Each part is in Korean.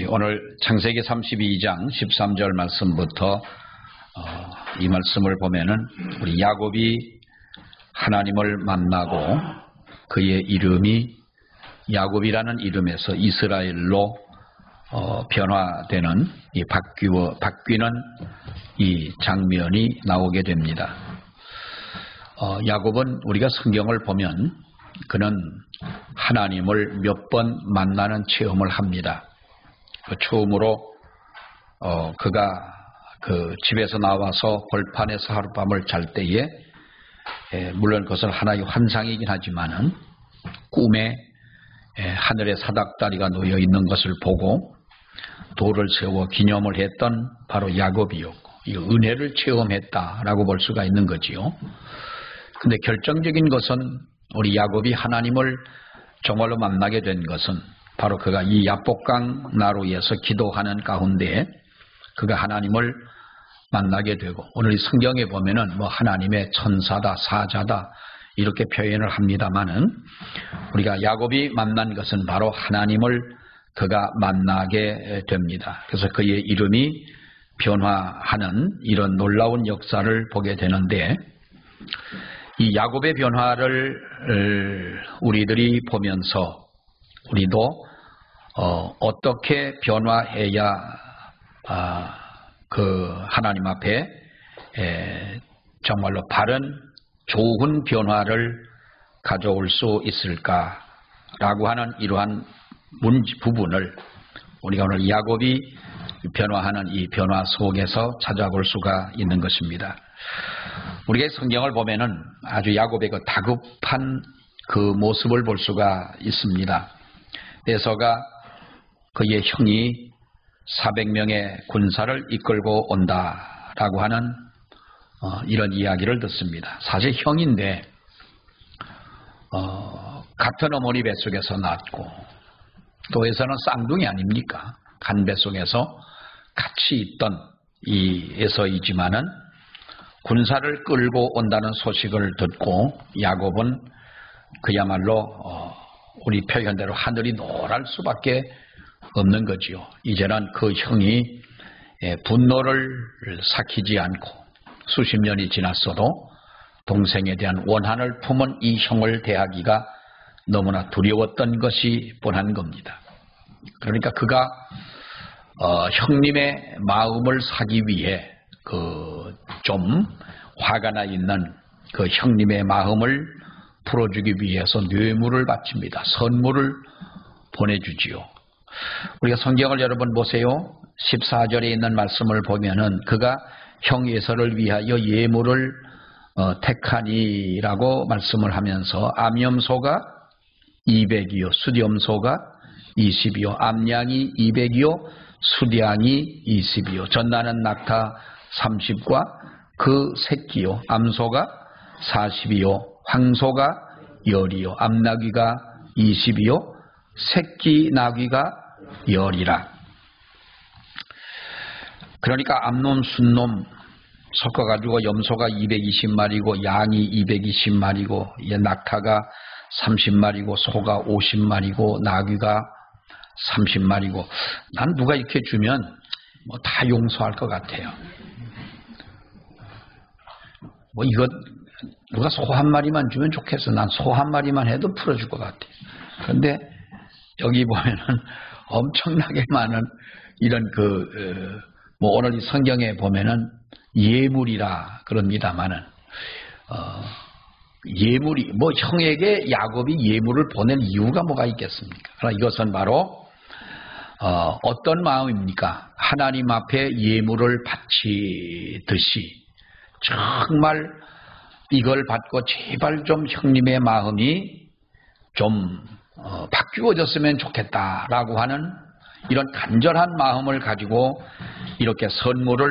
오늘 창세기 32장 13절 말씀부터 이 말씀을 보면은 우리 야곱이 하나님을 만나고 그의 이름이 야곱이라는 이름에서 이스라엘로 변화되는 이 바뀌는 이 장면이 나오게 됩니다. 야곱은 우리가 성경을 보면 그는 하나님을 몇 번 만나는 체험을 합니다. 처음으로 그가 그 집에서 나와서 벌판에서 하룻밤을 잘 때에 물론 그것은 하나의 환상이긴 하지만은 꿈에 하늘에 사닥다리가 놓여 있는 것을 보고 돌을 세워 기념을 했던 바로 야곱이었고 이 은혜를 체험했다라고 볼 수가 있는 거지요. 근데 결정적인 것은 우리 야곱이 하나님을 정말로 만나게 된 것은 바로 그가 이 야복강 나루에서 기도하는 가운데 그가 하나님을 만나게 되고 오늘 이 성경에 보면은 뭐 하나님의 천사다 사자다 이렇게 표현을 합니다만은 우리가 야곱이 만난 것은 바로 하나님을 그가 만나게 됩니다. 그래서 그의 이름이 변화하는 이런 놀라운 역사를 보게 되는데 이 야곱의 변화를 우리들이 보면서 우리도 어떻게 변화해야 그 하나님 앞에 정말로 바른 좋은 변화를 가져올 수 있을까라고 하는 이러한 부분을 우리가 오늘 야곱이 변화하는 이 변화 속에서 찾아볼 수가 있는 것입니다. 우리가 성경을 보면은 아주 야곱의 그 다급한 그 모습을 볼 수가 있습니다. 에서가 그의 형이 400명의 군사를 이끌고 온다라고 하는 이런 이야기를 듣습니다. 사실 형인데 같은 어머니 뱃속에서 낳았고 또 에서는 쌍둥이 아닙니까? 간 뱃속에서 같이 있던 이 에서이지만은 군사를 끌고 온다는 소식을 듣고 야곱은 그야말로 우리 표현대로 하늘이 노랄 수밖에 없는 거지요. 이제는 그 형이 분노를 삭히지 않고 수십 년이 지났어도 동생에 대한 원한을 품은 이 형을 대하기가 너무나 두려웠던 것이 뻔한 겁니다. 그러니까 그가 형님의 마음을 사기 위해 좀 화가 나 있는 그 형님의 마음을 풀어주기 위해서 뇌물을 바칩니다. 선물을 보내주지요. 우리가 성경을 여러분 보세요. 14절에 있는 말씀을 보면은 그가 형 에서를 위하여 예물을 택하니라고 말씀을 하면서 암염소가 200이요 수염소가 20이요 암양이 200이요 수량이 20이요 전나는 낙타 30과 그 새끼요 암소가 40이요 황소가 10이요 암나귀가 20이요 새끼 나귀가 10이라. 그러니까 암놈 순놈 섞어가지고 염소가 220마리고 양이 220마리고 낙타가 30마리고 소가 50마리고 나귀가 30마리고 난 누가 이렇게 주면 뭐 다 용서할 것 같아요. 뭐 이거 누가 소 한 마리만 주면 좋겠어. 난 소 한 마리만 해도 풀어줄 것 같아. 그런데 여기 보면은 엄청나게 많은 이런 뭐 오늘 이 성경에 보면은 예물이라 그럽니다만은 예물이 뭐 형에게 야곱이 예물을 보낼 이유가 뭐가 있겠습니까? 그러나 이것은 바로 어떤 마음입니까? 하나님 앞에 예물을 바치듯이 정말 이걸 받고 제발 좀 형님의 마음이 좀 바뀌어졌으면 좋겠다라고 하는 이런 간절한 마음을 가지고 이렇게 선물을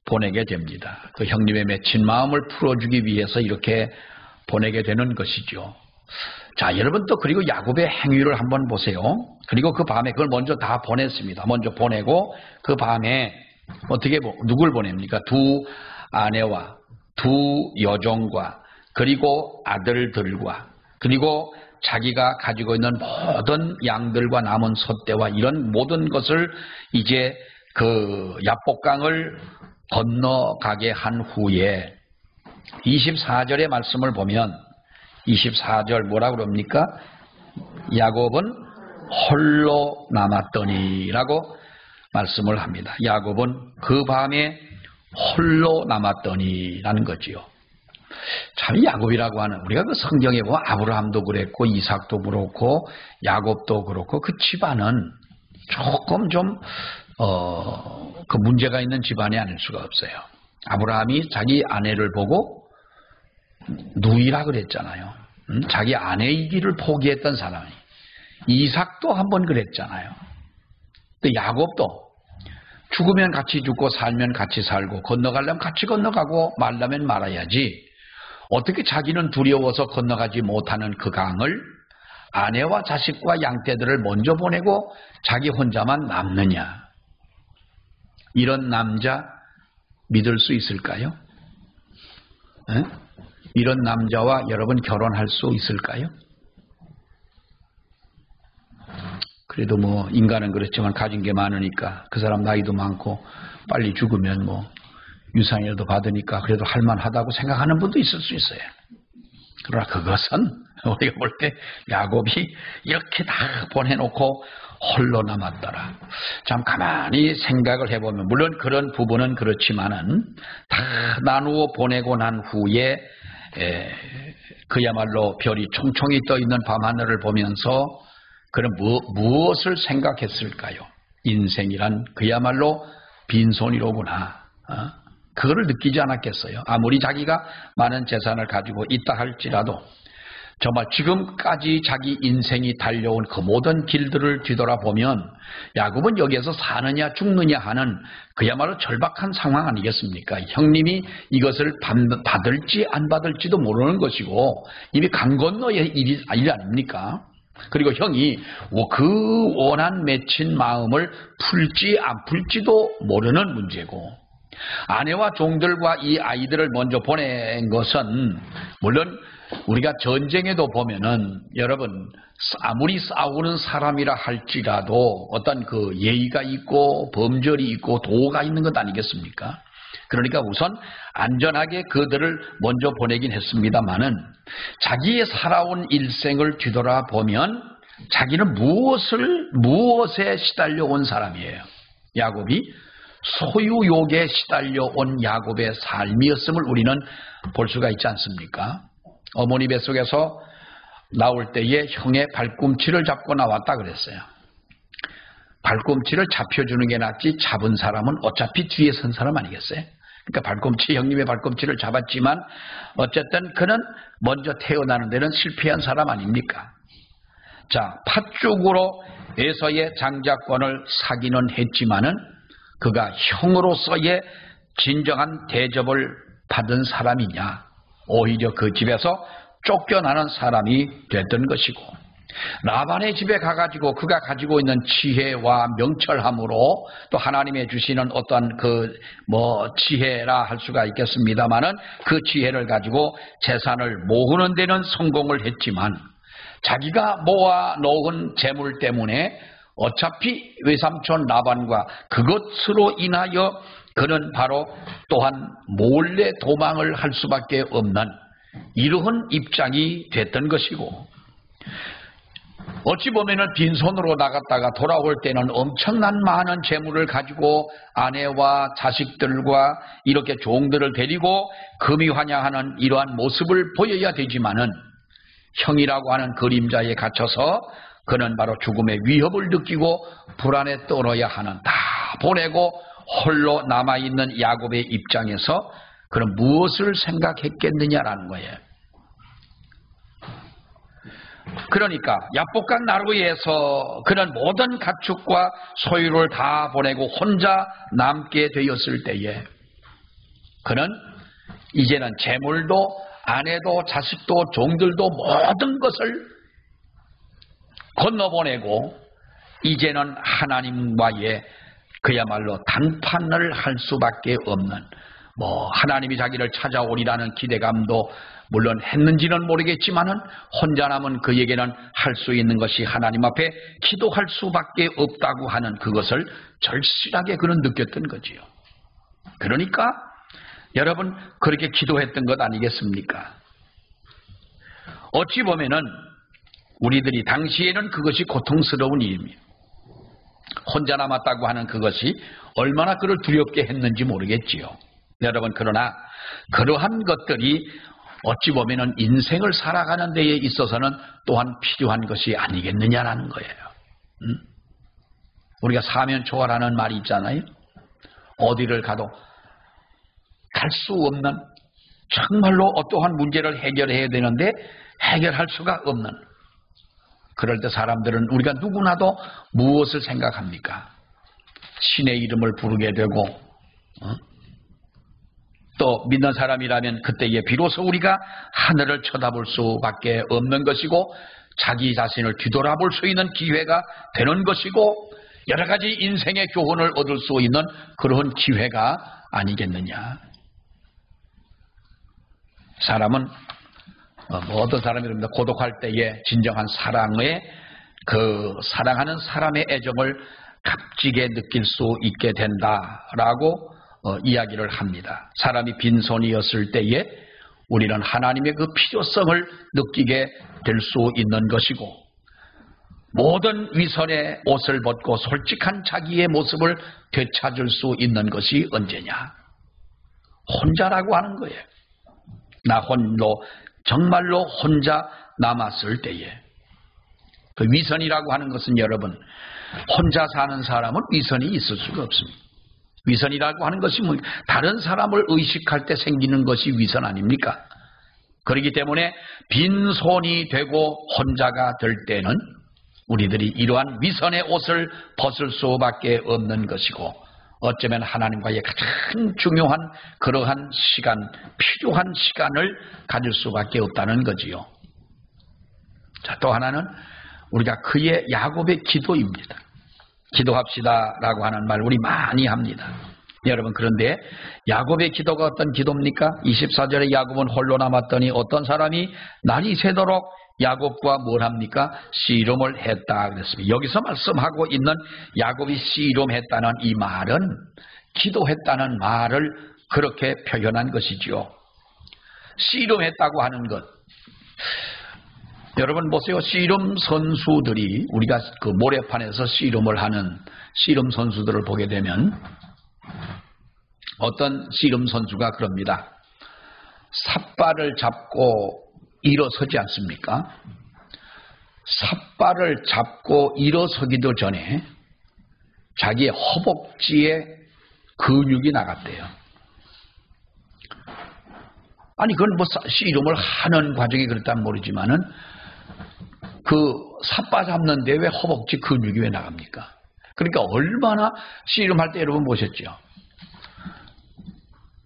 보내게 됩니다. 그 형님의 맺힌 마음을 풀어주기 위해서 이렇게 보내게 되는 것이죠. 자, 여러분 또 그리고 야곱의 행위를 한번 보세요. 그리고 그 밤에 그걸 먼저 다 보냈습니다. 먼저 보내고 그 밤에 어떻게 누굴 보냅니까? 두 아내와 두 여종과 그리고 아들들과 그리고 자기가 가지고 있는 모든 양들과 남은 솥대와 이런 모든 것을 이제 그 야복강을 건너가게 한 후에 24절의 말씀을 보면 24절 뭐라고 그럽니까? 야곱은 홀로 남았더니라고 말씀을 합니다. 야곱은 그 밤에 홀로 남았더니라는 거지요. 참 야곱이라고 하는 우리가 그 성경에 보면 아브라함도 그랬고 이삭도 그렇고 야곱도 그렇고 그 집안은 조금 좀 그 문제가 있는 집안이 아닐 수가 없어요. 아브라함이 자기 아내를 보고 누이라 그랬잖아요. 자기 아내의 길을 포기했던 사람이. 이삭도 한번 그랬잖아요. 또 야곱도 죽으면 같이 죽고 살면 같이 살고 건너가려면 같이 건너가고 말라면 말아야지 어떻게 자기는 두려워서 건너가지 못하는 그 강을 아내와 자식과 양떼들을 먼저 보내고 자기 혼자만 남느냐. 이런 남자 믿을 수 있을까요? 에? 이런 남자와 여러분 결혼할 수 있을까요? 그래도 뭐 인간은 그렇지만 가진 게 많으니까 그 사람 나이도 많고 빨리 죽으면 뭐 유산이라도 받으니까 그래도 할만하다고 생각하는 분도 있을 수 있어요. 그러나 그것은 우리가 볼 때 야곱이 이렇게 다 보내놓고 홀로 남았더라. 참 가만히 생각을 해보면 물론 그런 부분은 그렇지만은 다 나누어 보내고 난 후에 그야말로 별이 총총히 떠있는 밤하늘을 보면서 그는 무엇을 생각했을까요? 인생이란 그야말로 빈손이로구나. 그거를 느끼지 않았겠어요? 아무리 자기가 많은 재산을 가지고 있다 할지라도 정말 지금까지 자기 인생이 달려온 그 모든 길들을 뒤돌아보면 야곱은 여기에서 사느냐 죽느냐 하는 그야말로 절박한 상황 아니겠습니까? 형님이 이것을 받을지 안 받을지도 모르는 것이고 이미 강 건너의 일 아닙니까? 그리고 형이 그 원한 맺힌 마음을 풀지 안 풀지도 모르는 문제고 아내와 종들과 이 아이들을 먼저 보낸 것은 물론 우리가 전쟁에도 보면은 여러분 아무리 싸우는 사람이라 할지라도 어떤 그 예의가 있고 범절이 있고 도가 있는 것 아니겠습니까? 그러니까 우선 안전하게 그들을 먼저 보내긴 했습니다마는 자기의 살아온 일생을 뒤돌아보면 자기는 무엇에 시달려 온 사람이에요. 야곱이 소유욕에 시달려 온 야곱의 삶이었음을 우리는 볼 수가 있지 않습니까? 어머니 뱃속에서 나올 때에 형의 발꿈치를 잡고 나왔다 그랬어요. 발꿈치를 잡혀주는 게 낫지 잡은 사람은 어차피 뒤에 선 사람 아니겠어요? 그러니까 형님의 발꿈치를 잡았지만 어쨌든 그는 먼저 태어나는 데는 실패한 사람 아닙니까? 자, 팥죽으로 에서의 장자권을 사기는 했지만은 그가 형으로서의 진정한 대접을 받은 사람이냐? 오히려 그 집에서 쫓겨나는 사람이 됐던 것이고 라반의 집에 가가지고 그가 가지고 있는 지혜와 명철함으로 또 하나님의 주시는 어떤 지혜라 할 수가 있겠습니다만은 그 지혜를 가지고 재산을 모으는 데는 성공을 했지만 자기가 모아 놓은 재물 때문에 어차피 외삼촌 라반과 그것으로 인하여 그는 바로 또한 몰래 도망을 할 수밖에 없는 이러한 입장이 됐던 것이고 어찌 보면은 빈손으로 나갔다가 돌아올 때는 엄청난 많은 재물을 가지고 아내와 자식들과 이렇게 종들을 데리고 금이환영하는 이러한 모습을 보여야 되지만은 형이라고 하는 그림자에 갇혀서 그는 바로 죽음의 위협을 느끼고 불안에 떨어야 하는 다 보내고 홀로 남아있는 야곱의 입장에서 그는 무엇을 생각했겠느냐라는 거예요. 그러니까 야복강 나루에서 그는 모든 가축과 소유를 다 보내고 혼자 남게 되었을 때에 그는 이제는 재물도 아내도 자식도 종들도 모든 것을 건너보내고 이제는 하나님과의 그야말로 단판을 할 수밖에 없는 하나님이 자기를 찾아오리라는 기대감도 물론 했는지는 모르겠지만은 혼자 남은 그에게는 할 수 있는 것이 하나님 앞에 기도할 수밖에 없다고 하는 그것을 절실하게 그는 느꼈던 거지요. 그러니까 여러분 그렇게 기도했던 것 아니겠습니까? 어찌 보면은 우리들이 당시에는 그것이 고통스러운 일입니다. 혼자 남았다고 하는 그것이 얼마나 그를 두렵게 했는지 모르겠지요. 여러분 그러나 그러한 것들이 어찌 보면은 인생을 살아가는 데에 있어서는 또한 필요한 것이 아니겠느냐라는 거예요. 우리가 사면초월하는 말이 있잖아요. 어디를 가도 갈 수 없는, 정말로 어떠한 문제를 해결해야 되는데 해결할 수가 없는, 그럴 때 사람들은 우리가 누구나도 무엇을 생각합니까? 신의 이름을 부르게 되고 또 믿는 사람이라면 그때에 비로소 우리가 하늘을 쳐다볼 수밖에 없는 것이고 자기 자신을 뒤돌아볼 수 있는 기회가 되는 것이고 여러 가지 인생의 교훈을 얻을 수 있는 그런 기회가 아니겠느냐. 사람은 어떤 사람이 고독할 때에 진정한 사랑의 사랑하는 사람의 애정을 값지게 느낄 수 있게 된다라고 이야기를 합니다. 사람이 빈손이었을 때에 우리는 하나님의 그 필요성을 느끼게 될 수 있는 것이고 모든 위선의 옷을 벗고 솔직한 자기의 모습을 되찾을 수 있는 것이 언제냐? 혼자라고 하는 거예요. 나 홀로 정말로 혼자 남았을 때에 그 위선이라고 하는 것은 여러분 혼자 사는 사람은 위선이 있을 수가 없습니다. 위선이라고 하는 것이 다른 사람을 의식할 때 생기는 것이 위선 아닙니까? 그렇기 때문에 빈손이 되고 혼자가 될 때는 우리들이 이러한 위선의 옷을 벗을 수밖에 없는 것이고 어쩌면 하나님과의 가장 중요한 그러한 시간, 필요한 시간을 가질 수밖에 없다는 거지요. 자, 또 하나는 우리가 그의 야곱의 기도입니다. 기도합시다라고 하는 말 우리 많이 합니다. 여러분 그런데 야곱의 기도가 어떤 기도입니까? 24절에 야곱은 홀로 남았더니 어떤 사람이 날이 새도록 야곱과 뭘 합니까? 씨름을 했다 그랬습니다. 여기서 말씀하고 있는 야곱이 씨름했다는 이 말은 기도했다는 말을 그렇게 표현한 것이지요. 씨름했다고 하는 것. 여러분 보세요. 씨름 선수들이 우리가 그 모래판에서 씨름을 하는 씨름 선수들을 보게 되면 어떤 씨름 선수가 그럽니다. 삿발을 잡고 일어서지 않습니까? 삿발을 잡고 일어서기도 전에 자기의 허벅지에 근육이 나갔대요. 아니 그건 뭐 씨름을 하는 과정이 그렇다면 모르지만은 그 삿발 잡는데 왜 허벅지 근육이 왜 나갑니까? 그러니까 얼마나 씨름할 때 여러분 보셨죠?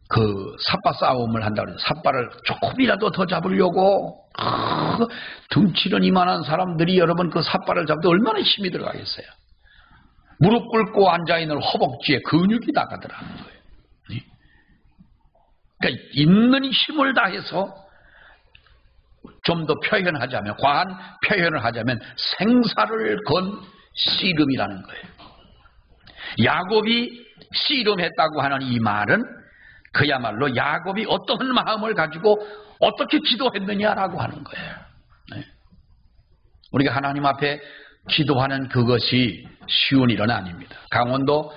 그 삿발 싸움을 한다고 해서 삿발을 조금이라도 더 잡으려고 등치는 이만한 사람들이 여러분 그 삿발을 잡을 때 얼마나 힘이 들어가겠어요? 무릎 꿇고 앉아있는 허벅지에 근육이 나가더라는 거예요. 그러니까 있는 힘을 다해서 좀 더 표현하자면 과한 표현을 하자면 생사를 건 씨름이라는 거예요. 야곱이 씨름했다고 하는 이 말은 그야말로 야곱이 어떤 마음을 가지고 어떻게 기도했느냐라고 하는 거예요. 우리가 하나님 앞에 기도하는 그것이 쉬운 일은 아닙니다. 강원도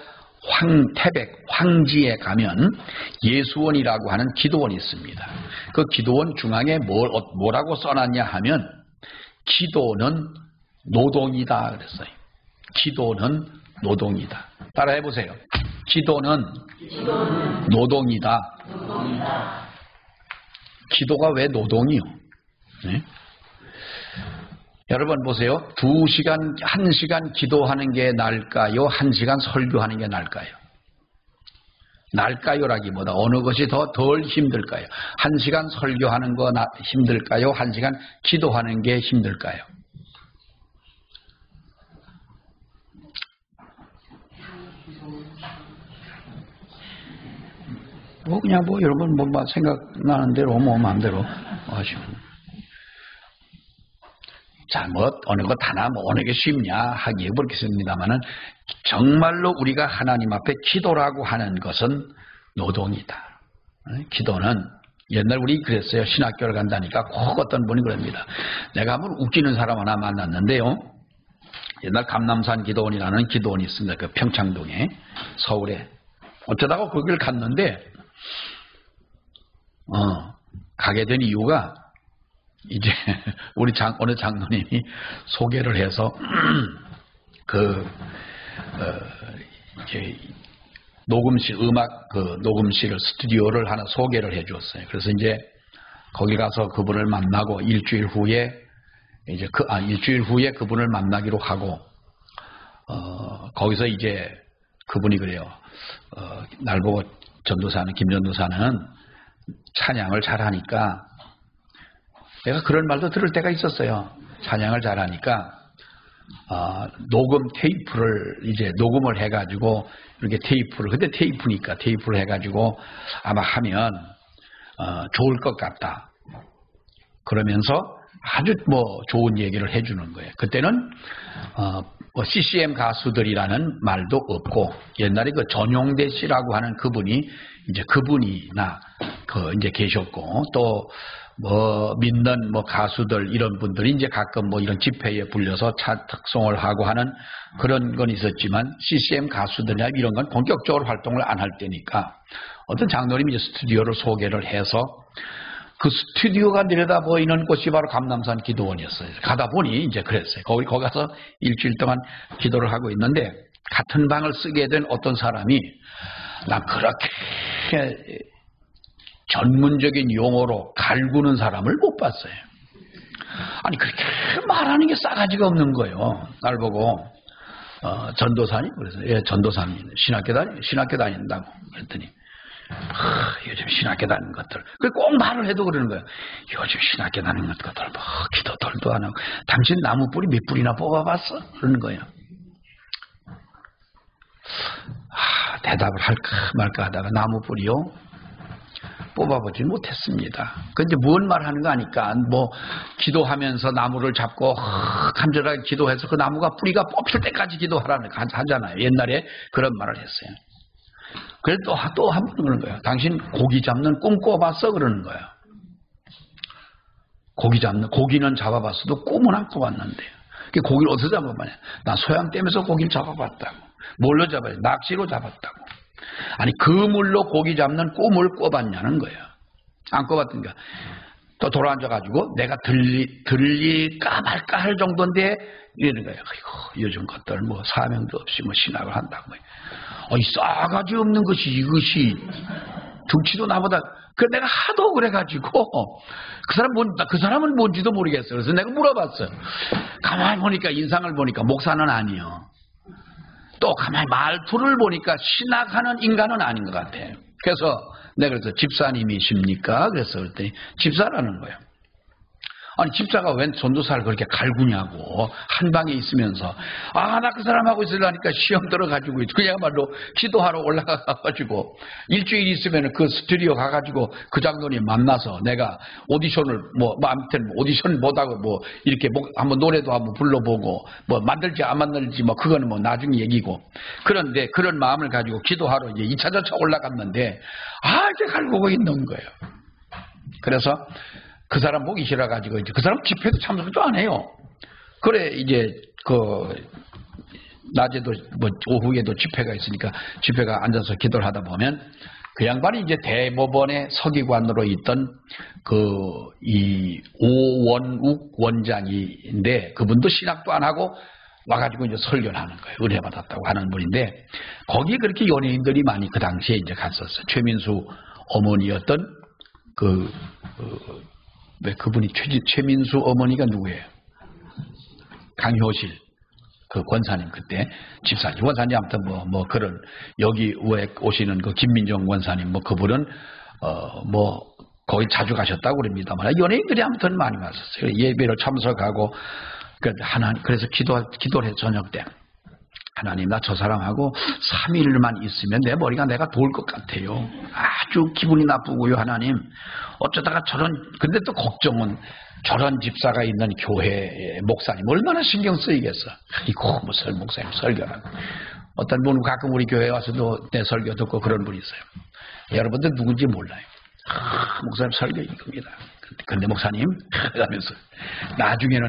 태백 황지에 가면 예수원이라고 하는 기도원이 있습니다. 그 기도원 중앙에 뭐라고 써놨냐 하면 기도는 노동이다 그랬어요. 기도는 노동이다. 따라해 보세요. 기도는 노동이다. 기도가 왜 노동이요? 네? 여러분 보세요. 2시간, 1시간 기도하는 게 나을까요? 1시간 설교하는 게 나을까요? 나을까요라기보다 어느 것이 덜 힘들까요? 1시간 설교하는 거 힘들까요? 1시간 기도하는 게 힘들까요? 뭐 그냥 뭐 여러분 뭐 생각나는 대로 뭐 마음대로 하시면. 자, 뭐 어느 것 하나 뭐 어느 게 쉽냐 하기에 그렇겠습니다만은 정말로 우리가 하나님 앞에 기도라고 하는 것은 노동이다. 기도는 옛날 우리 그랬어요. 신학교를 간다니까 꼭 어떤 분이 그럽니다. 내가 한번 웃기는 사람 하나 만났는데요. 옛날 감남산 기도원이라는 기도원이 있습니다. 그 평창동에 서울에. 어쩌다가 거기를 갔는데 가게 된 이유가 이제 우리 어느 장로님이 소개를 해서 이제 녹음실 녹음실을 스튜디오를 하나 소개를 해주었어요. 그래서 이제 거기 가서 그분을 만나고 일주일 후에 그분을 만나기로 하고 거기서 이제 그분이 그래요. 날 보고 김전도사는 찬양을 잘하니까 내가 그런 말도 들을 때가 있었어요. 찬양을 잘하니까 녹음 테이프를 이제 녹음을 해가지고 이렇게 그때 테이프를 해가지고 아마 하면 좋을 것 같다. 그러면서 아주 뭐 좋은 얘기를 해주는 거예요. 그때는 CCM 가수들이라는 말도 없고 옛날에 그 전용대 씨라고 하는 그분이 이제 계셨고 또 뭐 믿는 뭐 가수들 이런 분들이 이제 가끔 뭐 이런 집회에 불려서 특송을 하고 하는 그런 건 있었지만 CCM 가수들이나 이런 건 본격적으로 활동을 안 할 때니까 어떤 장로님이 이제 스튜디오를 소개를 해서 그 스튜디오가 내려다 보이는 곳이 바로 감남산 기도원이었어요. 가다 보니 이제 그랬어요. 거기 가서 일주일 동안 기도를 하고 있는데 같은 방을 쓰게 된 어떤 사람이 난 그렇게 전문적인 용어로 갈구는 사람을 못 봤어요. 아니 그렇게 말하는 게 싸가지가 없는 거예요. 날 보고 전도사님? 그래서 예, 전도사님 신학교 다닌다고 그랬더니 요즘 신학교 다니는 것들 꼭 말을 해도 그러는 거예요. 요즘 신학교 다니는 것들 뭐 기도들도 안 하고 당신 나무 뿌리 몇 뿌리나 뽑아봤어? 그러는 거예요. 대답을 할까 말까 하다가 나무 뿌리요? 뽑아보지 못했습니다. 근데 뭔 말하는 거 아니까 뭐 기도하면서 나무를 잡고 간절하게 기도해서 그 나무가 뿌리가 뽑힐 때까지 기도하라는 거 하잖아요. 옛날에 그런 말을 했어요. 그래서 또 한 번 그러는 거예요. 당신 고기 잡는 꿈 꿔봤어? 그러는 거예요. 고기는 잡아봤어도 꿈은 안 꿔봤는데 고기를 어디서 잡아봤냐? 나 소양댐에서 고기를 잡아봤다고. 뭘로 잡아요? 낚시로 잡았다고. 아니 그물로 고기 잡는 꿈을 꿔봤냐는 거예요. 안 꿔봤던가. 또 돌아앉아가지고 내가 들릴까 말까 할 정도인데 이러는 거예요. 아이고 요즘 것들 뭐 사명도 없이 뭐 신학을 한다고. 이 싸가지 없는 것이 이것이 등치도 나보다 내가 하도 그래가지고 그 사람은 뭔지도 모르겠어요. 그래서 내가 물어봤어요. 가만히 보니까 인상을 보니까 목사는 아니요. 또 가만히 말투를 보니까 신학하는 인간은 아닌 것 같아요. 그래서 내가 그래서 집사님이십니까? 그래서 그랬더니 집사라는 거예요. 아니 집사가 웬 전도사를 그렇게 갈구냐고 한 방에 있으면서 나 그 사람하고 있으려니까 시험 들어가지고 그야말로 기도하러 올라가가지고 일주일 있으면 그 스튜디오 가가지고 그 장로님 만나서 내가 오디션을 아무튼 오디션 못하고 이렇게 한번 노래도 한번 불러보고 만들지 안 만들지 그거는 나중에 얘기고 그런데 그런 마음을 가지고 기도하러 이제 2차 전차 올라갔는데 이렇게 갈구고 있는 거예요. 그래서 그 사람 보기 싫어가지고, 이제 그 사람 집회도 참석도 안 해요. 그래, 이제, 낮에도, 오후에도 집회가 있으니까, 집회가 앉아서 기도를 하다 보면, 그 양반이 이제 대법원의 서기관으로 있던, 이 오원욱 원장인데, 그분도 신학도 안 하고, 와가지고 이제 설교를 하는 거예요. 은혜 받았다고 하는 분인데, 거기에 그렇게 연예인들이 많이 그 당시에 이제 갔었어요. 최민수 어머니였던, 그분이 최민수 어머니가 누구예요? 강효실 그 권사님 그때 집사님 권사님 아무튼 그런 여기 왜 오시는 그 김민정 권사님 그분은 거기 자주 가셨다고 그럽니다만 연예인들이 아무튼 많이 왔었어요. 예배를 참석하고 그래서 기도를 해 저녁 때 하나님, 나 저 사람하고 3일만 있으면 내 머리가 내가 돌 것 같아요. 아주 기분이 나쁘고요, 하나님. 어쩌다가 근데 또 걱정은 저런 집사가 있는 교회 목사님 얼마나 신경 쓰이겠어. 이거 무슨 목사님 설교라고. 어떤 분은 가끔 우리 교회에 와서도 내 설교 듣고 그런 분이 있어요. 여러분들 누군지 몰라요. 목사님 설교 이겁니다. 근데 목사님 하면서 나중에는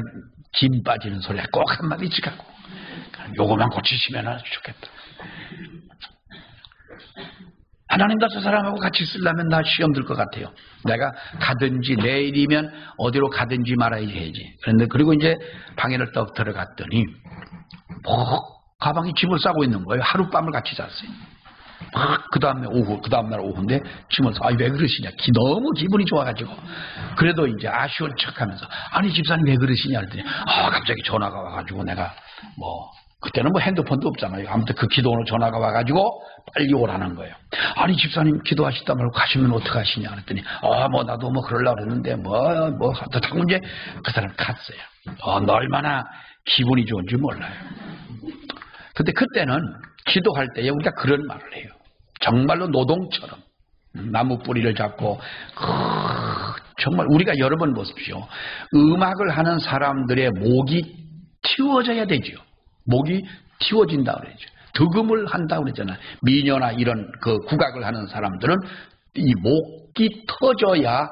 짐 빠지는 소리가 꼭 한마디씩 하고 요거만 고치시면 좋겠다. 하나님, 나 저 사람하고 같이 있으려면 나 시험 들 것 같아요. 내가 가든지 내일이면 어디로 가든지 말아야지. 그런데 그리고 이제 방에를 떡 들어갔더니 가방에 짐을 싸고 있는 거예요. 하룻밤을 같이 잤어요. 그 다음날 오후인데 짐을 싸. 왜 그러시냐. 너무 기분이 좋아가지고. 그래도 이제 아쉬운 척 하면서, 아니, 집사님 왜 그러시냐 했더니, 갑자기 전화가 와가지고 내가 그때는 핸드폰도 없잖아요. 아무튼 그 기도원으로 전화가 와가지고 빨리 오라는 거예요. 아니, 집사님 기도하시다 말고 가시면 어떡하시냐 그랬더니, 나도 그러려고 그랬는데, 하고 이제 그 사람 갔어요. 얼마나 기분이 좋은지 몰라요. 근데 그때는 기도할 때에 우리가 그런 말을 해요. 정말로 노동처럼 나무 뿌리를 잡고 정말 우리가 여러 번 보십시오. 음악을 하는 사람들의 목이 틔워져야 되죠. 목이 틔워진다 그러죠. 득음을 한다 그러잖아요. 미녀나 이런 그 국악을 하는 사람들은 이 목이 터져야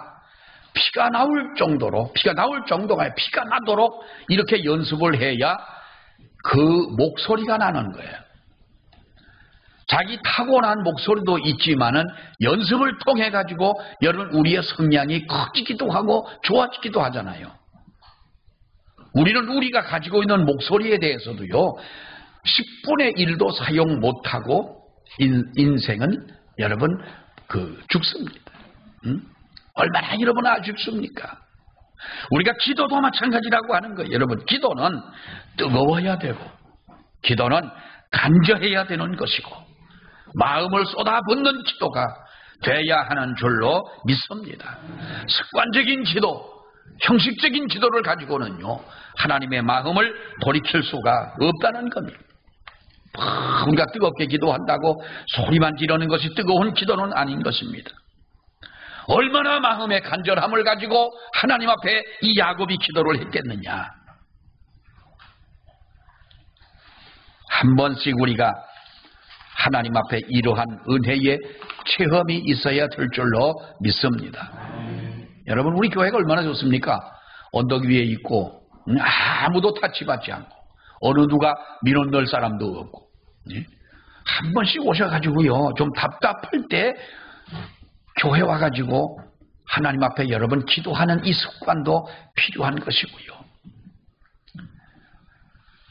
피가 나올 정도가 피가 나도록 이렇게 연습을 해야 그 목소리가 나는 거예요. 자기 타고난 목소리도 있지만은 연습을 통해 가지고 여러분 우리의 성량이 커지기도 하고 좋아지기도 하잖아요. 우리는 우리가 가지고 있는 목소리에 대해서도요 10분의 1도 사용 못하고 인생은 여러분 죽습니다. 얼마나 여러분 아쉽습니까? 우리가 기도도 마찬가지라고 하는 거예요. 여러분, 기도는 뜨거워야 되고 기도는 간절해야 되는 것이고 마음을 쏟아붓는 기도가 돼야 하는 줄로 믿습니다. 습관적인 기도, 형식적인 기도를 가지고는요 하나님의 마음을 돌이킬 수가 없다는 겁니다. 우리가 뜨겁게 기도한다고 소리만 지르는 것이 뜨거운 기도는 아닌 것입니다. 얼마나 마음의 간절함을 가지고 하나님 앞에 이 야곱이 기도를 했겠느냐. 한 번씩 우리가 하나님 앞에 이러한 은혜의 체험이 있어야 될 줄로 믿습니다. 여러분, 우리 교회가 얼마나 좋습니까? 언덕 위에 있고 아무도 타치받지 않고 어느 누가 민원 넣을 사람도 없고 한 번씩 오셔가지고요 좀 답답할 때 교회 와가지고 하나님 앞에 여러분 기도하는 이 습관도 필요한 것이고요.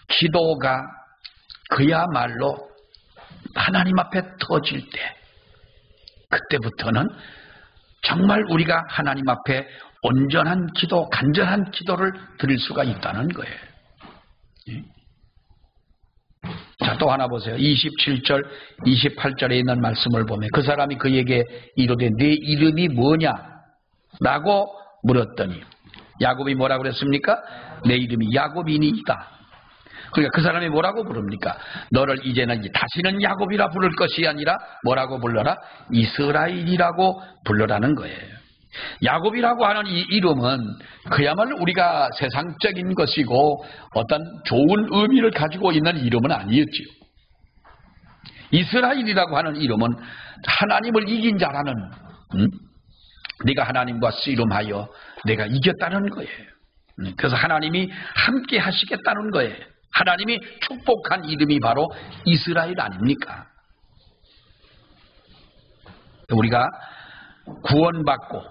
기도가 그야말로 하나님 앞에 터질 때 그때부터는 정말 우리가 하나님 앞에 온전한 기도, 간절한 기도를 드릴 수가 있다는 거예요. 자, 또 하나 보세요. 27절, 28절에 있는 말씀을 보면 그 사람이 그에게 이르되 네 이름이 뭐냐? 라고 물었더니 야곱이 뭐라고 그랬습니까? 내 이름이 야곱이니이다. 그러니까 그 사람이 뭐라고 부릅니까? 너를 이제는 다시는 야곱이라 부를 것이 아니라 뭐라고 불러라? 이스라엘이라고 불러라는 거예요. 야곱이라고 하는 이 이름은 그야말로 우리가 세상적인 것이고 어떤 좋은 의미를 가지고 있는 이름은 아니었지요. 이스라엘이라고 하는 이름은 하나님을 이긴 자라는 네가 하나님과 씨름하여 내가 이겼다는 거예요. 그래서 하나님이 함께 하시겠다는 거예요. 하나님이 축복한 이름이 바로 이스라엘 아닙니까? 우리가 구원받고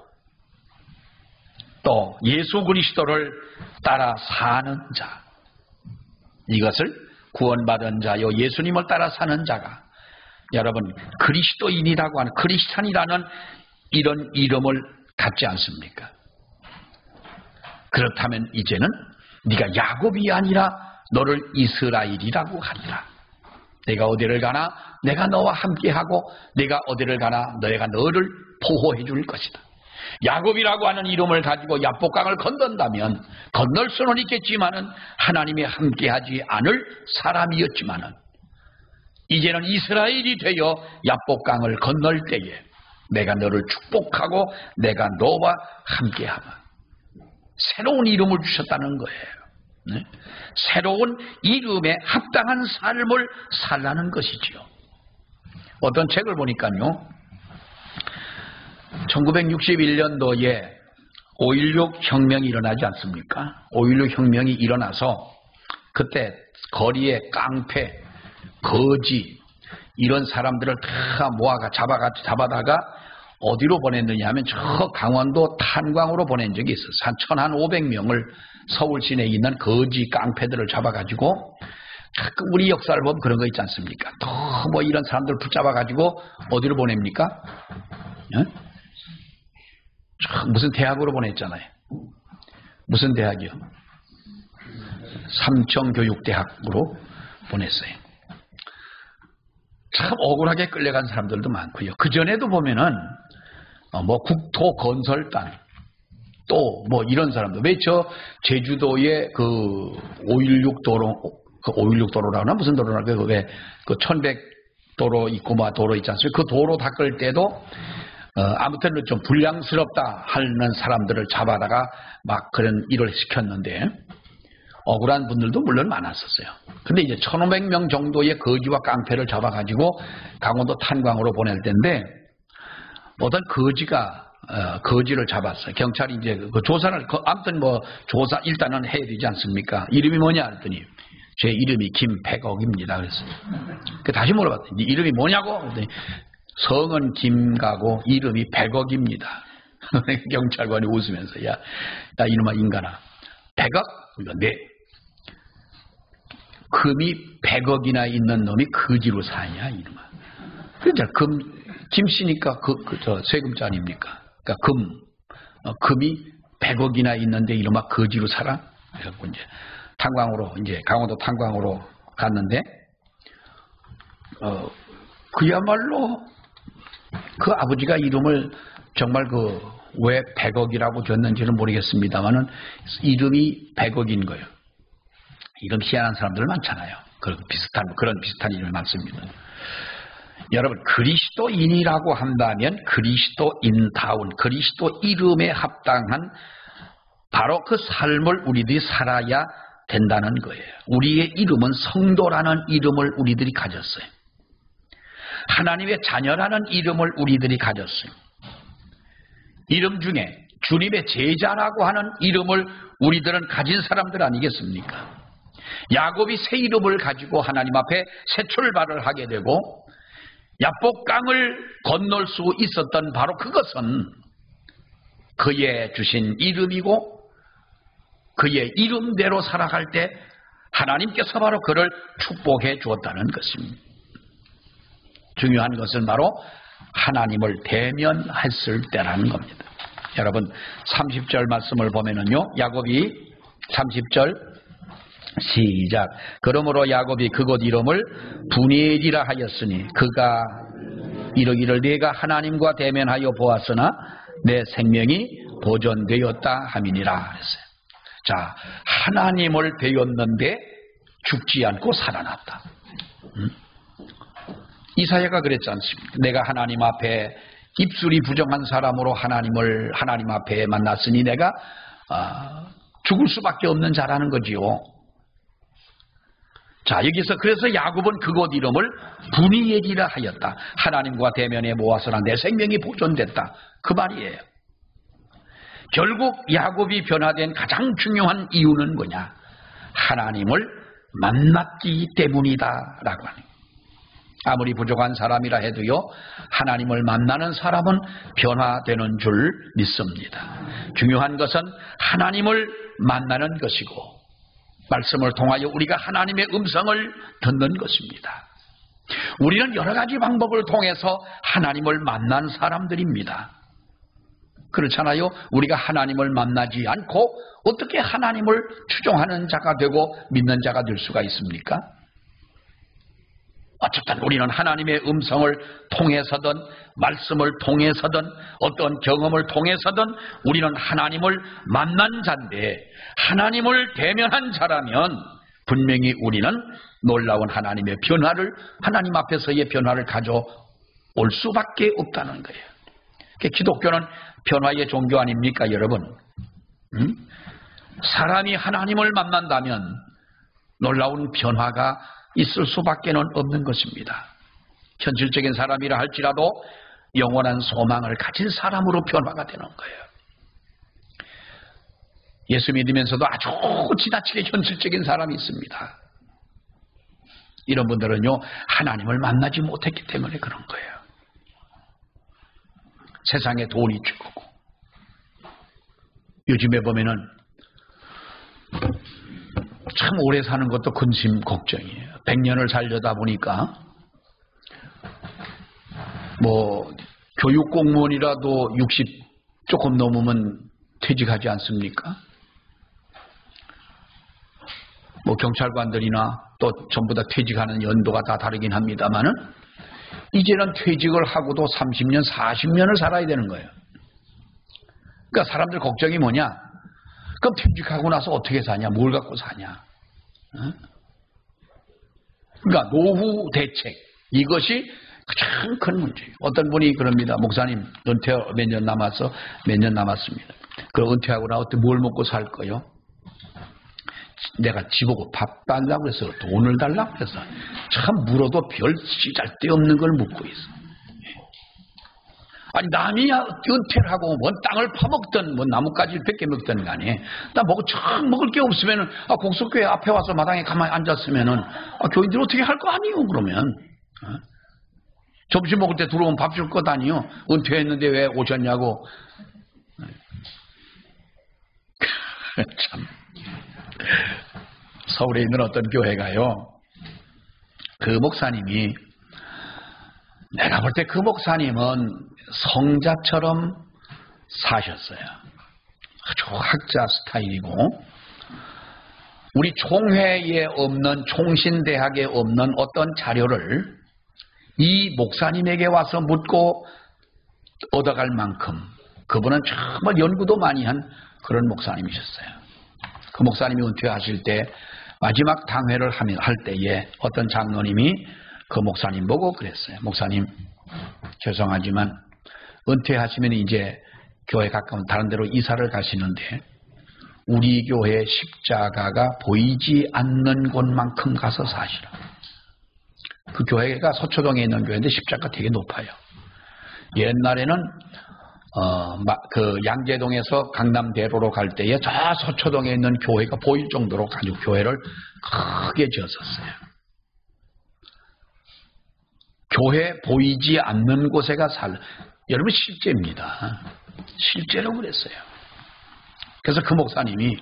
또 예수 그리스도를 따라 사는 자, 이것을 구원받은 자요 예수님을 따라 사는 자가 여러분 그리스도인이라고 하는 크리스찬이라는 이런 이름을 갖지 않습니까? 그렇다면 이제는 네가 야곱이 아니라 너를 이스라엘이라고 하리라. 내가 어디를 가나 내가 너와 함께하고 내가 어디를 가나 내가 너를 보호해 줄 것이다. 야곱이라고 하는 이름을 가지고 야복강을 건넌다면 건널 수는 있겠지만은 하나님이 함께하지 않을 사람이었지만은 이제는 이스라엘이 되어 야복강을 건널 때에 내가 너를 축복하고 내가 너와 함께하마. 새로운 이름을 주셨다는 거예요. 네? 새로운 이름에 합당한 삶을 살라는 것이지요. 어떤 책을 보니까요, 1961년도에 5.16 혁명이 일어나지 않습니까? 5.16 혁명이 일어나서 그때 거리에 깡패, 거지 이런 사람들을 다 잡아다가 어디로 보냈느냐 하면 저 강원도 탄광으로 보낸 적이 있었어요. 한 1,500명을 서울 시내에 있는 거지 깡패들을 잡아가지고, 가끔 우리 역사를 보면 그런 거 있지 않습니까? 또 뭐 이런 사람들 붙잡아가지고 어디로 보냅니까? 예? 무슨 대학으로 보냈잖아요. 무슨 대학이요? 삼청교육대학으로 보냈어요. 참 억울하게 끌려간 사람들도 많고요. 그전에도 보면은 뭐 국토건설단 또 뭐 이런 사람들, 왜 저 제주도에 그 516 도로, 그 516 도로라나 무슨 도로나 그 1100도로 있고 뭐 도로 있지 않습니까? 그 도로 닦을 때도 아무튼 좀 불량스럽다 하는 사람들을 잡아다가 막 그런 일을 시켰는데 억울한 분들도 물론 많았었어요. 근데 이제 1,500명 정도의 거지와 깡패를 잡아가지고 강원도 탄광으로 보낼 텐데, 어떤 거지를 잡았어요. 경찰이 이제 그 조사를, 아무튼 뭐 조사 일단은 해야 되지 않습니까? 이름이 뭐냐 했더니 제 이름이 김백억입니다. 그랬어요. 다시 물어봤더니 이름이 뭐냐고? 그랬더니 성은 김가고 이름이 백억입니다. 경찰관이 웃으면서 야 이놈아 인간아, 100억? 네. 금이 100억이나 있는 놈이 거지로 사냐 이놈아. 그러니까 김씨니까 저 세금자 아닙니까? 그러니까 금이 100억이나 있는데 이놈아 거지로 살아? 그래갖고 이제 탄광으로, 이제 강원도 탄광으로 갔는데, 그야말로 그 아버지가 이름을 정말 왜 100억이라고 줬는지는 모르겠습니다만은 이름이 100억인 거예요. 이런 희한한 사람들 많잖아요. 그런 비슷한 이름이 많습니다. 여러분, 그리스도인이라고 한다면 그리스도인다운, 그리스도 이름에 합당한 바로 그 삶을 우리들이 살아야 된다는 거예요. 우리의 이름은 성도라는 이름을 우리들이 가졌어요. 하나님의 자녀라는 이름을 우리들이 가졌어요. 이름 중에 주님의 제자라고 하는 이름을 우리들은 가진 사람들 아니겠습니까? 야곱이 새 이름을 가지고 하나님 앞에 새 출발을 하게 되고 야복강을 건널 수 있었던 바로 그것은 그의 주신 이름이고, 그의 이름대로 살아갈 때 하나님께서 바로 그를 축복해 주었다는 것입니다. 중요한 것은 바로 하나님을 대면했을 때라는 겁니다. 여러분, 30절 말씀을 보면은요, 야곱이 30절 시작. 그러므로 야곱이 그곳 이름을 분이엘이라 하였으니 그가 이르기를 내가 하나님과 대면하여 보았으나 내 생명이 보존되었다 함이니라 그랬어요. 자, 하나님을 배웠는데 죽지 않고 살아났다. 이사야가 그랬지 않습니까? 내가 하나님 앞에 입술이 부정한 사람으로 하나님 앞에 만났으니 내가 죽을 수밖에 없는 자라는 거지요. 자, 여기서 그래서 야곱은 그곳 이름을 분이엘이라 하였다. 하나님과 대면에 모아서나 내 생명이 보존됐다. 그 말이에요. 결국 야곱이 변화된 가장 중요한 이유는 뭐냐? 하나님을 만났기 때문이다 라고 하는. 아무리 부족한 사람이라 해도요, 하나님을 만나는 사람은 변화되는 줄 믿습니다. 중요한 것은 하나님을 만나는 것이고 말씀을 통하여 우리가 하나님의 음성을 듣는 것입니다. 우리는 여러 가지 방법을 통해서 하나님을 만난 사람들입니다. 그렇잖아요. 우리가 하나님을 만나지 않고 어떻게 하나님을 추종하는 자가 되고 믿는 자가 될 수가 있습니까? 어쨌든 우리는 하나님의 음성을 통해서든 말씀을 통해서든 어떤 경험을 통해서든 우리는 하나님을 만난 자인데, 하나님을 대면한 자라면 분명히 우리는 놀라운 하나님의 변화를, 하나님 앞에서의 변화를 가져올 수밖에 없다는 거예요. 기독교는 변화의 종교 아닙니까, 여러분? 사람이 하나님을 만난다면 놀라운 변화가 있을 수밖에 없는 것입니다. 현실적인 사람이라 할지라도 영원한 소망을 가진 사람으로 변화가 되는 거예요. 예수 믿으면서도 아주 지나치게 현실적인 사람이 있습니다. 이런 분들은요, 하나님을 만나지 못했기 때문에 그런 거예요. 세상에 돈이 최고고, 요즘에 보면은 참 오래 사는 것도 근심 걱정이에요. 100년을 살려다 보니까 뭐 교육 공무원이라도 60 조금 넘으면 퇴직하지 않습니까? 뭐 경찰관들이나 또 전부 다 퇴직하는 연도가 다 다르긴 합니다만은 이제는 퇴직을 하고도 30년, 40년을 살아야 되는 거예요. 그러니까 사람들 걱정이 뭐냐? 그럼 퇴직하고 나서 어떻게 사냐? 뭘 갖고 사냐? 그러니까 노후 대책, 이것이 가장 큰 문제예요. 어떤 분이 그럽니다. 목사님, 은퇴 몇 년 남았습니다. 그럼 은퇴하고 나서 뭘 먹고 살 거요? 내가 지보고 밥 달라고 해서 돈을 달라고 해서 참 물어도 별 쓰잘데없는 걸 묻고 있어. 아니 남이 은퇴를 하고 뭔 땅을 파먹든 뭐 나뭇가지를 100개 먹든 간에 나 먹을 게 없으면은 공수교회 앞에 와서 마당에 가만히 앉았으면은 교인들 어떻게 할 거 아니요 그러면. 점심 먹을 때 들어오면 밥 줄 것 아니요. 은퇴했는데 왜 오셨냐고. 참. 서울에 있는 어떤 교회가요, 그 목사님이, 내가 볼 때 그 목사님은 성자처럼 사셨어요. 아주 학자 스타일이고, 우리 총회에 없는, 총신대학에 없는 어떤 자료를 이 목사님에게 와서 묻고 얻어갈 만큼 그분은 정말 연구도 많이 한 그런 목사님이셨어요. 그 목사님이 은퇴하실 때 마지막 당회를 할 때에 어떤 장로님이 그 목사님 보고 그랬어요. 목사님, 죄송하지만 은퇴하시면 이제 교회 가까운 다른 데로 이사를 가시는데 우리 교회 십자가가 보이지 않는 곳만큼 가서 사시라. 그 교회가 서초동에 있는 교회인데 십자가 되게 높아요. 옛날에는 그 양재동에서 강남대로로 갈 때에 저 서초동에 있는 교회가 보일 정도로 가지고 교회를 크게 지었었어요. 교회 보이지 않는 곳에가 여러분 실제입니다. 실제로 그랬어요. 그래서 그 목사님이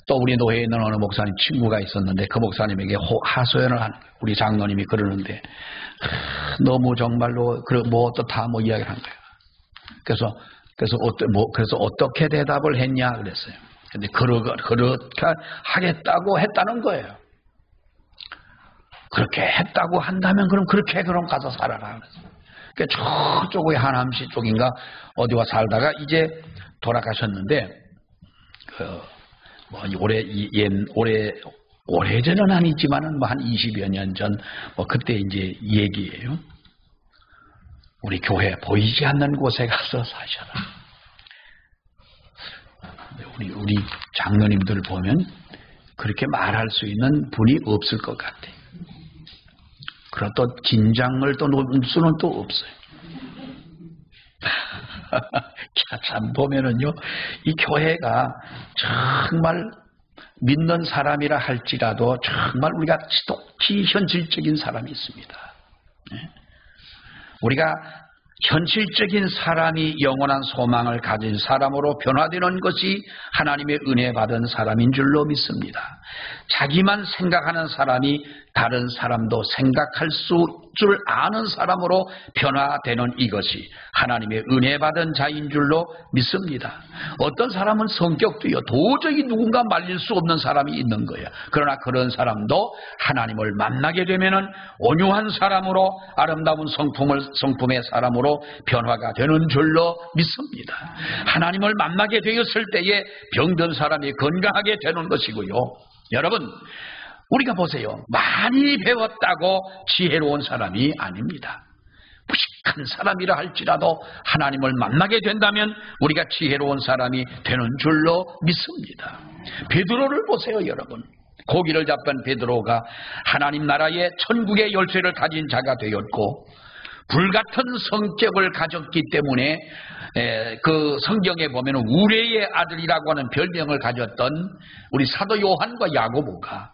또 우리 노회에 있는 어느 목사님 친구가 있었는데 그 목사님에게 하소연을 하는 거예요. 우리 장로님이 그러는데 너무 정말로 뭐 어떻다 뭐 이야기를 한 거예요. 그래서 어떻게 대답을 했냐 그랬어요. 근데 그렇게 하겠다고 했다는 거예요. 그렇게 했다고 한다면 그럼 가서 살아라 그랬어요. 그러니까 저쪽의 하남시 쪽인가 어디와 살다가 이제 돌아가셨는데 오래전은 아니지만은 뭐 한 20여 년 전 그때 이제 얘기예요. 우리 교회 보이지 않는 곳에 가서 사셔라. 우리 장로님들 보면 그렇게 말할 수 있는 분이 없을 것 같아. 그럼 또 긴장을 또 놓을 수는 또 없어요. 참 보면은요, 이 교회가 정말 믿는 사람이라 할지라도 정말 우리가 지독히 현실적인 사람이 있습니다. 우리가 현실적인 사람이 영원한 소망을 가진 사람으로 변화되는 것이 하나님의 은혜 받은 사람인 줄로 믿습니다. 자기만 생각하는 사람이 다른 사람도 생각할 줄 아는 사람으로 변화되는 이것이 하나님의 은혜 받은 자인 줄로 믿습니다. 어떤 사람은 성격도요, 도저히 누군가 말릴 수 없는 사람이 있는 거예요. 그러나 그런 사람도 하나님을 만나게 되면은 온유한 사람으로, 아름다운 성품의 사람으로 변화가 되는 줄로 믿습니다. 하나님을 만나게 되었을 때에 병든 사람이 건강하게 되는 것이고요, 여러분, 우리가 보세요. 많이 배웠다고 지혜로운 사람이 아닙니다. 무식한 사람이라 할지라도 하나님을 만나게 된다면 우리가 지혜로운 사람이 되는 줄로 믿습니다. 베드로를 보세요, 여러분. 고기를 잡던 베드로가 하나님 나라의 천국의 열쇠를 가진 자가 되었고, 불같은 성격을 가졌기 때문에 그 성경에 보면 우레의 아들이라고 하는 별명을 가졌던 우리 사도 요한과 야고보가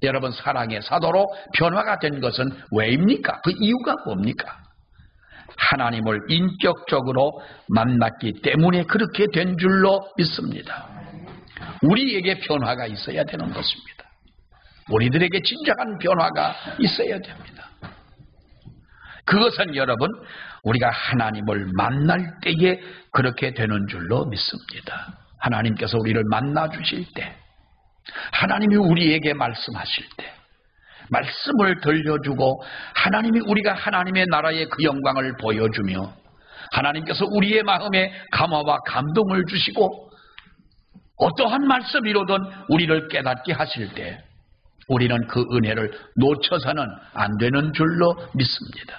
여러분 사랑의 사도로 변화가 된 것은 왜입니까? 그 이유가 뭡니까? 하나님을 인격적으로 만났기 때문에 그렇게 된 줄로 믿습니다. 우리에게 변화가 있어야 되는 것입니다. 우리들에게 진정한 변화가 있어야 됩니다. 그것은 여러분, 우리가 하나님을 만날 때에 그렇게 되는 줄로 믿습니다. 하나님께서 우리를 만나 주실 때, 하나님이 우리에게 말씀하실 때, 말씀을 들려주고 하나님이 우리가 하나님의 나라의 그 영광을 보여주며 하나님께서 우리의 마음에 감화와 감동을 주시고 어떠한 말씀이로든 우리를 깨닫게 하실 때 우리는 그 은혜를 놓쳐서는 안 되는 줄로 믿습니다.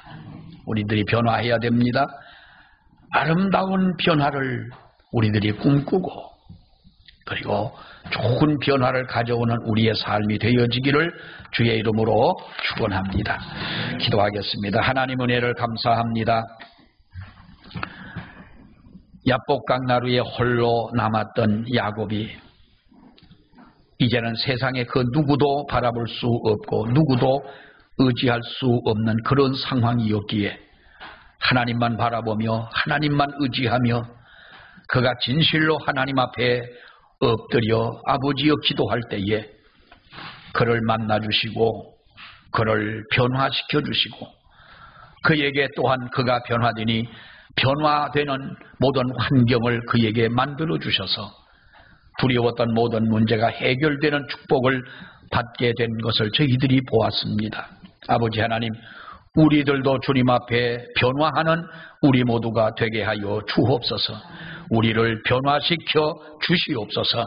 우리들이 변화해야 됩니다. 아름다운 변화를 우리들이 꿈꾸고 그리고 좋은 변화를 가져오는 우리의 삶이 되어지기를 주의 이름으로 축원합니다. 기도하겠습니다. 하나님 은혜를 감사합니다. 야복강나루에 홀로 남았던 야곱이 이제는 세상에 그 누구도 바라볼 수 없고 누구도 의지할 수 없는 그런 상황이었기에 하나님만 바라보며 하나님만 의지하며 그가 진실로 하나님 앞에 엎드려 아버지여 기도할 때에 그를 만나주시고 그를 변화시켜 주시고 그에게 또한 그가 변화되니 변화되는 모든 환경을 그에게 만들어 주셔서 두려웠던 모든 문제가 해결되는 축복을 받게 된 것을 저희들이 보았습니다. 아버지 하나님, 우리들도 주님 앞에 변화하는 우리 모두가 되게 하여 주옵소서. 우리를 변화시켜 주시옵소서.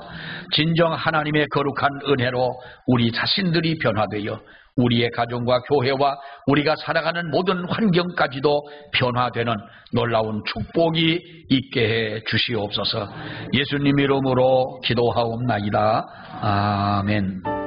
진정 하나님의 거룩한 은혜로 우리 자신들이 변화되어 우리의 가정과 교회와 우리가 살아가는 모든 환경까지도 변화되는 놀라운 축복이 있게 해 주시옵소서. 예수님 이름으로 기도하옵나이다. 아멘.